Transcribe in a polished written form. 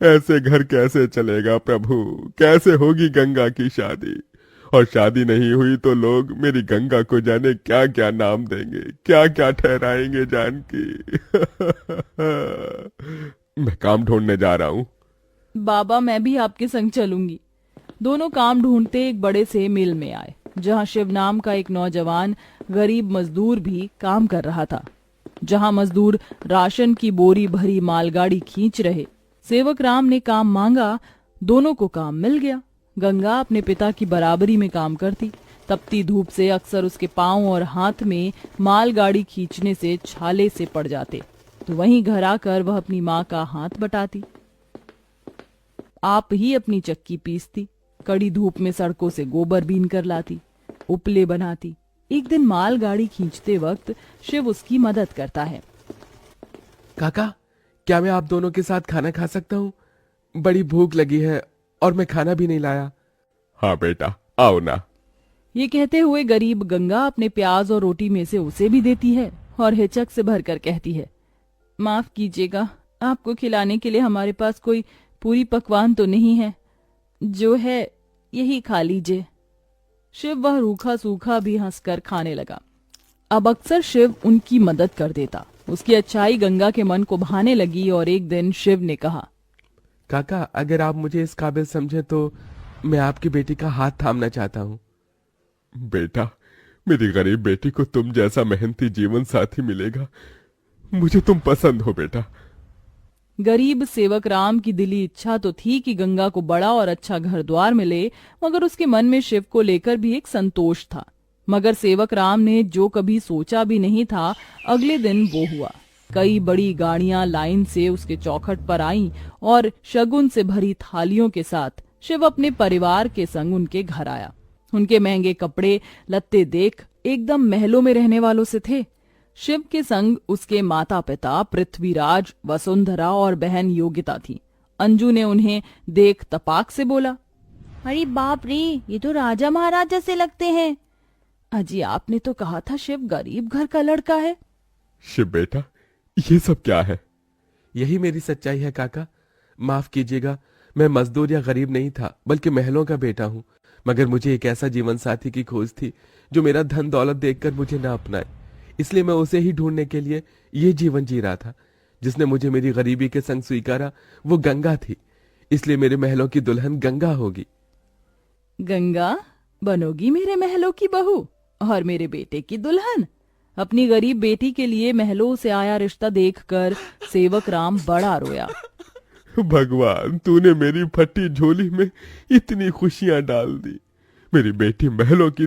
ऐसे घर कैसे चलेगा प्रभु? कैसे होगी गंगा की शादी? और शादी नहीं हुई तो लोग मेरी गंगा को जाने क्या क्या नाम देंगे, क्या क्या ठहराएंगे जानकी। मैं काम ढूंढने जा रहा हूँ। बाबा मैं भी आपके संग चलूंगी। दोनों काम ढूंढते एक बड़े से मिल में आए, जहां शिव नाम का एक नौजवान गरीब मजदूर भी काम कर रहा था। जहां मजदूर राशन की बोरी भरी मालगाड़ी खींच रहे, सेवक राम ने काम मांगा। दोनों को काम मिल गया। गंगा अपने पिता की बराबरी में काम करती। तपती धूप से अक्सर उसके पांव और हाथ में मालगाड़ी खींचने से छाले से पड़ जाते, तो वहीं घर आकर वह अपनी माँ का हाथ बटाती। आप ही अपनी चक्की पीसती, कड़ी धूप में सड़कों से गोबर बीन कर लाती, उपले बनाती। एक दिन मालगाड़ी खींचते वक्त शिव उसकी मदद करता है। काका, क्या मैं आप दोनों के साथ खाना खा सकता हूँ? बड़ी भूख लगी है और मैं खाना भी नहीं लाया। हाँ बेटा, आओ ना। ये कहते हुए गरीब गंगा अपने प्याज और रोटी में से उसे भी देती है और हिचक से भरकर कहती है, माफ कीजिएगा, आपको खिलाने के लिए हमारे पास कोई पूरी पकवान तो नहीं है। जो है यही खा लीजिए। शिव वह रूखा सूखा भी हंसकर खाने लगा। अब अक्सर शिव उनकी मदद कर देता। उसकी अच्छाई गंगा के मन को भाने लगी और एक दिन शिव ने कहा, काका, अगर आप मुझे इस काबिल समझे तो मैं आपकी बेटी का हाथ थामना चाहता हूँ। बेटा, मेरी गरीब बेटी को तुम जैसा मेहनती जीवन साथी मिलेगा। मुझे तुम पसंद हो बेटा। गरीब सेवक राम की दिली इच्छा तो थी कि गंगा को बड़ा और अच्छा घर द्वार मिले, मगर उसके मन में शिव को लेकर भी एक संतोष था। मगर सेवक राम ने जो कभी सोचा भी नहीं था, अगले दिन वो हुआ। कई बड़ी गाड़ियां लाइन से उसके चौखट पर आईं और शगुन से भरी थालियों के साथ शिव अपने परिवार के संग उनके घर आया। उनके महंगे कपड़े लत्ते देख एकदम महलों में रहने वालों से थे। शिव के संग उसके माता पिता पृथ्वीराज, वसुंधरा और बहन योगिता थी। अंजू ने उन्हें देख तपाक से बोला, अरे बाप रे, ये तो राजा महाराजा से लगते हैं। अजी आपने तो कहा था शिव गरीब घर का लड़का है। शिव बेटा, ये सब क्या है? यही मेरी सच्चाई है काका। माफ कीजिएगा, मैं मजदूर या गरीब नहीं था, बल्कि महलों का बेटा हूँ। मगर मुझे एक ऐसा जीवन साथी की खोज थी जो मेरा धन दौलत देखकर मुझे न अपनाए। इसलिए मैं उसे ही ढूंढने के लिए ये जीवन जी रहा था। जिसने मुझे मेरी गरीबी के संग स्वीकारा वो गंगा थी। इसलिए मेरे महलों की दुल्हन गंगा होगी। गंगा बनोगी मेरे महलों की बहू और मेरे बेटे की दुल्हन। अपनी गरीब बेटी के लिए महलों से आया रिश्ता देखकर सेवक राम बड़ा रोया। भगवान, तूने मेरी फटी झोली में इतनी खुशियां डाल दी। मेरी बेटी महलों की